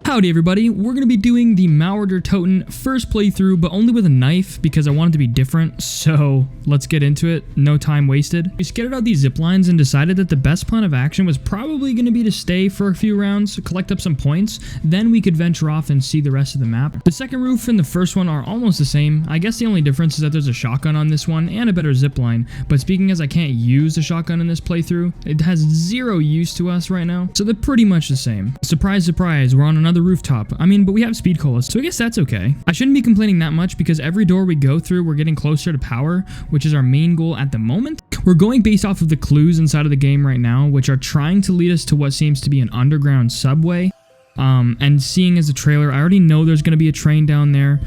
Howdy everybody, we're going to be doing the Mauerder Toten first playthrough, but only with a knife because I wanted to be different, so let's get into it, no time wasted. We scattered out these zip lines and decided that the best plan of action was probably going to be to stay for a few rounds, collect up some points, then we could venture off and see the rest of the map. The second roof and the first one are almost the same. I guess the only difference is that there's a shotgun on this one and a better zip line, but speaking as I can't use the shotgun in this playthrough, it has zero use to us right now, so they're pretty much the same. Surprise, surprise, we're on another rooftop. I mean, but we have speed colas, so I guess that's okay. I shouldn't be complaining that much because every door we go through, we're getting closer to power, which is our main goal at the moment. We're going based off of the clues inside of the game right now, which are trying to lead us to what seems to be an underground subway. And seeing as a trailer, I already know there's going to be a train down there.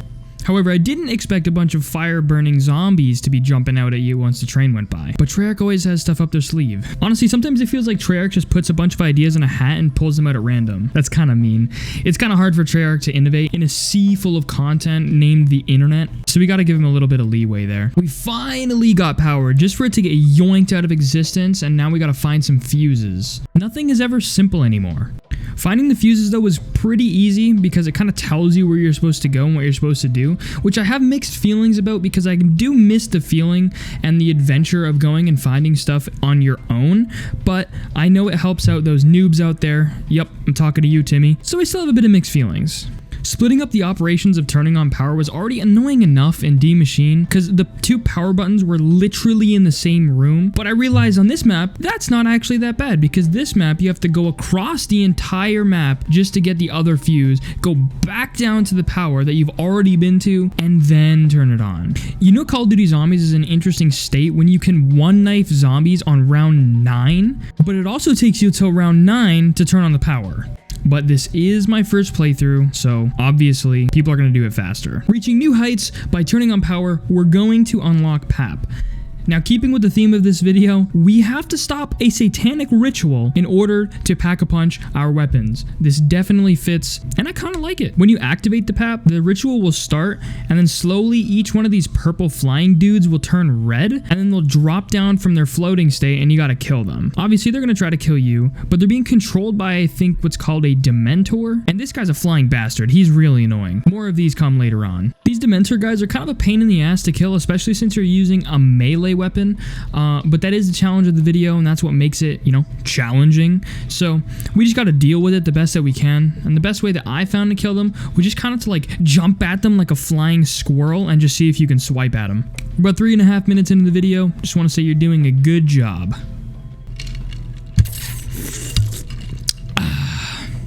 However, I didn't expect a bunch of fire-burning zombies to be jumping out at you once the train went by. But Treyarch always has stuff up their sleeve. Honestly, sometimes it feels like Treyarch just puts a bunch of ideas in a hat and pulls them out at random. That's kind of mean. It's kind of hard for Treyarch to innovate in a sea full of content named the internet, so we gotta give him a little bit of leeway there. We finally got power, just for it to get yoinked out of existence, and now we gotta find some fuses. Nothing is ever simple anymore. Finding the fuses though was pretty easy because it kind of tells you where you're supposed to go and what you're supposed to do, which I have mixed feelings about because I do miss the feeling and the adventure of going and finding stuff on your own, but I know it helps out those noobs out there. Yep, I'm talking to you, Timmy. So I still have a bit of mixed feelings. Splitting up the operations of turning on power was already annoying enough in D-Machine because the two power buttons were literally in the same room, but I realized on this map, that's not actually that bad because this map, you have to go across the entire map just to get the other fuse, go back down to the power that you've already been to, and then turn it on. You know, Call of Duty Zombies is an interesting state when you can one-knife zombies on round 9, but it also takes you till round 9 to turn on the power. But this is my first playthrough, so obviously people are going to do it faster. Reaching new heights by turning on power, we're going to unlock PAP. Now, keeping with the theme of this video, we have to stop a satanic ritual in order to pack-a-punch our weapons. This definitely fits, and I kind of like it. When you activate the PAP, the ritual will start, and then slowly each one of these purple flying dudes will turn red, and then they'll drop down from their floating state, and you gotta kill them. Obviously, they're gonna try to kill you, but they're being controlled by, I think, what's called a Dementor, and this guy's a flying bastard. He's really annoying. More of these come later on. These Dementor guys are kind of a pain in the ass to kill, especially since you're using a melee weapon, but that is the challenge of the video, and that's what makes it, you know, challenging. So we just got to deal with it the best that we can, and the best way that I found to kill them was just kind of to like jump at them like a flying squirrel and just see if you can swipe at them. About 3.5 minutes into the video, just want to say you're doing a good job.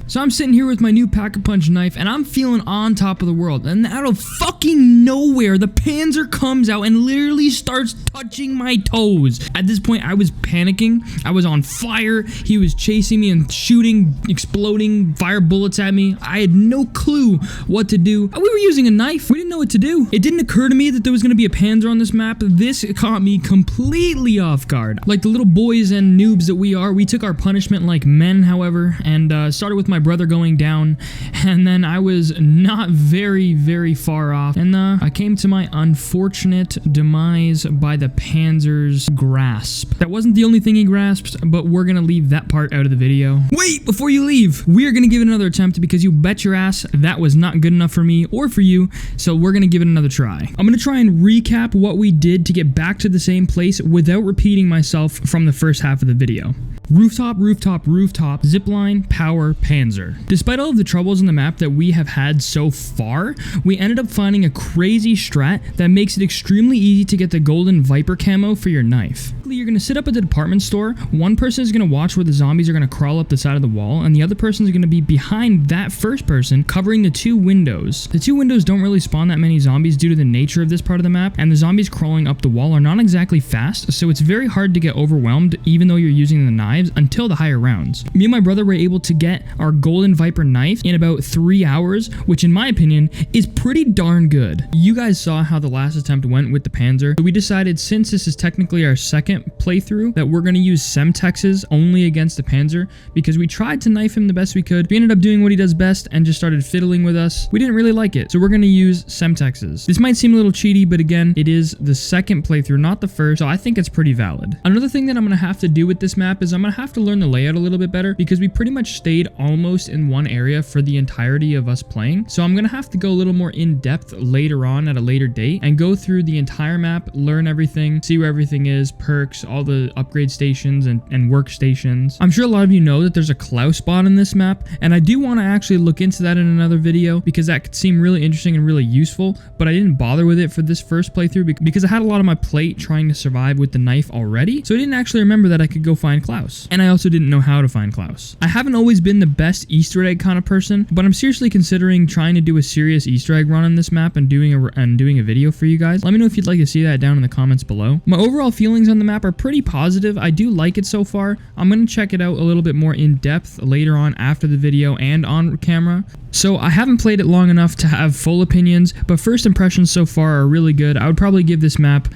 So I'm sitting here with my new pack-a-punch knife, and I'm feeling on top of the world. And out of fucking nowhere, the Panzer comes out and literally starts touching my toes. At this point, I was panicking. I was on fire. He was chasing me and shooting, exploding fire bullets at me. I had no clue what to do. We were using a knife. We didn't know what to do. It didn't occur to me that there was going to be a Panzer on this map. This caught me completely off guard. Like the little boys and noobs that we are, we took our punishment like men, however, and started with my brother going down, and then I was not very far off, and I came to my unfortunate demise by the Panzer's grasp. That wasn't the only thing he grasped, but we're gonna leave that part out of the video. Wait, before you leave, we're gonna give it another attempt because you bet your ass that was not good enough for me or for you, so we're gonna give it another try. I'm gonna try and recap what we did to get back to the same place without repeating myself from the first half of the video. Rooftop, rooftop, rooftop, zipline, power, Panzer. Despite all of the troubles in the map that we have had so far, we ended up finding a crazy strat that makes it extremely easy to get the golden Viper camo for your knife. You're going to sit up at the department store, one person is going to watch where the zombies are going to crawl up the side of the wall, and the other person is going to be behind that first person covering the two windows. The two windows don't really spawn that many zombies due to the nature of this part of the map, and the zombies crawling up the wall are not exactly fast, so it's very hard to get overwhelmed even though you're using the knives until the higher rounds. Me and my brother were able to get our golden Viper knife in about 3 hours, which in my opinion is pretty darn good. You guys saw how the last attempt went with the Panzer, so we decided since this is technically our second second playthrough that we're going to use Semtexes only against the Panzer because we tried to knife him the best we could. We ended up doing what he does best and just started fiddling with us. We didn't really like it, so we're going to use Semtexes. This might seem a little cheaty, but again, it is the second playthrough, not the first, so I think it's pretty valid. Another thing that I'm going to have to do with this map is I'm going to have to learn the layout a little bit better because we pretty much stayed almost in one area for the entirety of us playing. So I'm going to have to go a little more in depth later on at a later date and go through the entire map, learn everything, see where everything is, perks, all the upgrade stations and workstations. I'm sure a lot of you know that there's a Klaus bot in this map, and I do want to actually look into that in another video because that could seem really interesting and really useful, but I didn't bother with it for this first playthrough because I had a lot on my plate trying to survive with the knife already, so I didn't actually remember that I could go find Klaus. And I also didn't know how to find Klaus. I haven't always been the best Easter egg kind of person, but I'm seriously considering trying to do a serious Easter egg run on this map and doing a video for you guys. Let me know if you'd like to see that down in the comments below. My overall feelings on the map are pretty positive. I do like it so far. I'm going to check it out a little bit more in depth later on after the video and on camera. So I haven't played it long enough to have full opinions, but first impressions so far are really good. I would probably give this map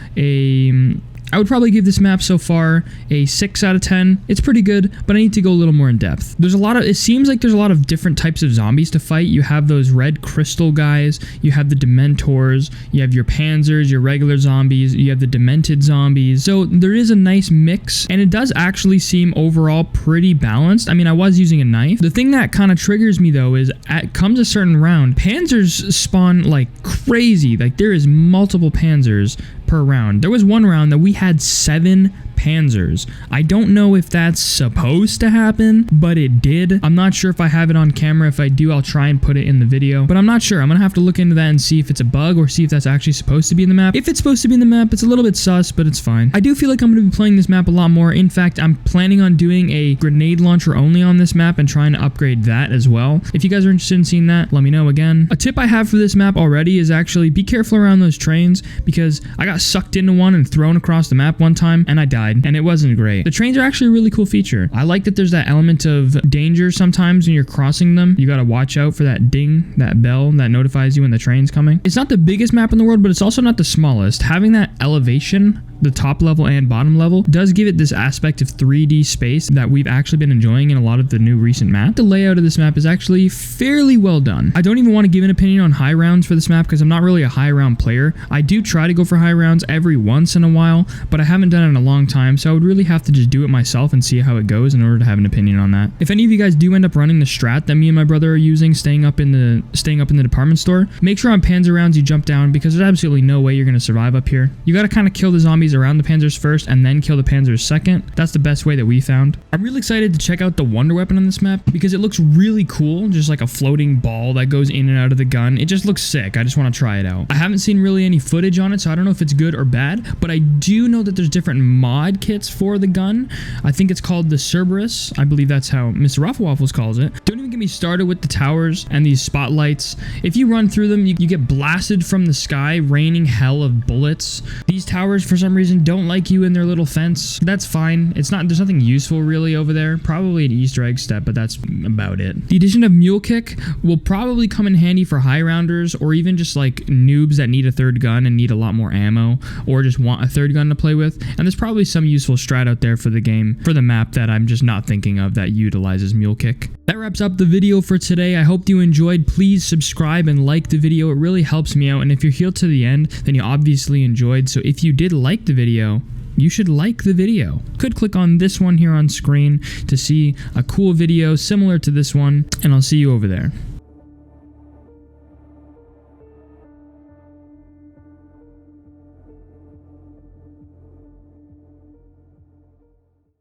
so far a 6 out of 10. It's pretty good, but I need to go a little more in depth. It seems like there's a lot of different types of zombies to fight. You have those red crystal guys, you have the Dementors, you have your Panzers, your regular zombies, you have the demented zombies. So there is a nice mix, and it does actually seem overall pretty balanced. I mean, I was using a knife. The thing that kind of triggers me though is comes a certain round, Panzers spawn like crazy. Like there is multiple Panzers per round. There was one round that we had 7 Panzers. I don't know if that's supposed to happen, but it did. I'm not sure if I have it on camera. If I do, I'll try and put it in the video, but I'm not sure. I'm gonna have to look into that and see if it's a bug or see if that's actually supposed to be in the map. If it's supposed to be in the map, it's a little bit sus, but it's fine. I do feel like I'm gonna be playing this map a lot more. In fact, I'm planning on doing a grenade launcher only on this map and trying to upgrade that as well. If you guys are interested in seeing that, let me know again. A tip I have for this map already is actually be careful around those trains because I got sucked into one and thrown across the map one time and I died. And it wasn't great. The trains are actually a really cool feature. I like that there's that element of danger sometimes when you're crossing them. You gotta watch out for that ding, that bell that notifies you when the train's coming. It's not the biggest map in the world, but it's also not the smallest. Having that elevation, the top level and bottom level, does give it this aspect of 3D space that we've actually been enjoying in a lot of the new recent maps. The layout of this map is actually fairly well done. I don't even want to give an opinion on high rounds for this map because I'm not really a high round player. I do try to go for high rounds every once in a while, but I haven't done it in a long time, so I would really have to just do it myself and see how it goes in order to have an opinion on that. If any of you guys do end up running the strat that me and my brother are using, staying up in the department store, make sure on Panzer rounds you jump down because there's absolutely no way you're going to survive up here. You got to kind of kill the zombies around the Panzers first and then kill the Panzers second. That's the best way that we found. I'm really excited to check out the wonder weapon on this map because it looks really cool, just like a floating ball that goes in and out of the gun. It just looks sick. I just want to try it out. I haven't seen really any footage on it, so I don't know if it's good or bad, but I do know that there's different mod kits for the gun. I think it's called the Cerberus. I believe that's how Mr. Rufflewaffles calls it. Don't even get me started with the towers and these spotlights. If you run through them, you get blasted from the sky, raining hell of bullets. These towers, for some reason, don't like you in their little fence. That's fine. There's nothing useful really over there. Probably an Easter egg step, but that's about it. The addition of Mule Kick will probably come in handy for high rounders or even just like noobs that need a third gun and need a lot more ammo or just want a third gun to play with. And there's probably some useful strat out there for the game, for the map that I'm just not thinking of that utilizes Mule Kick. That wraps up the video for today. I hope you enjoyed. Please subscribe and like the video. It really helps me out. And if you're here to the end, then you obviously enjoyed. So if you did like the video, you should like the video. Could click on this one here on screen to see a cool video similar to this one, and I'll see you over there.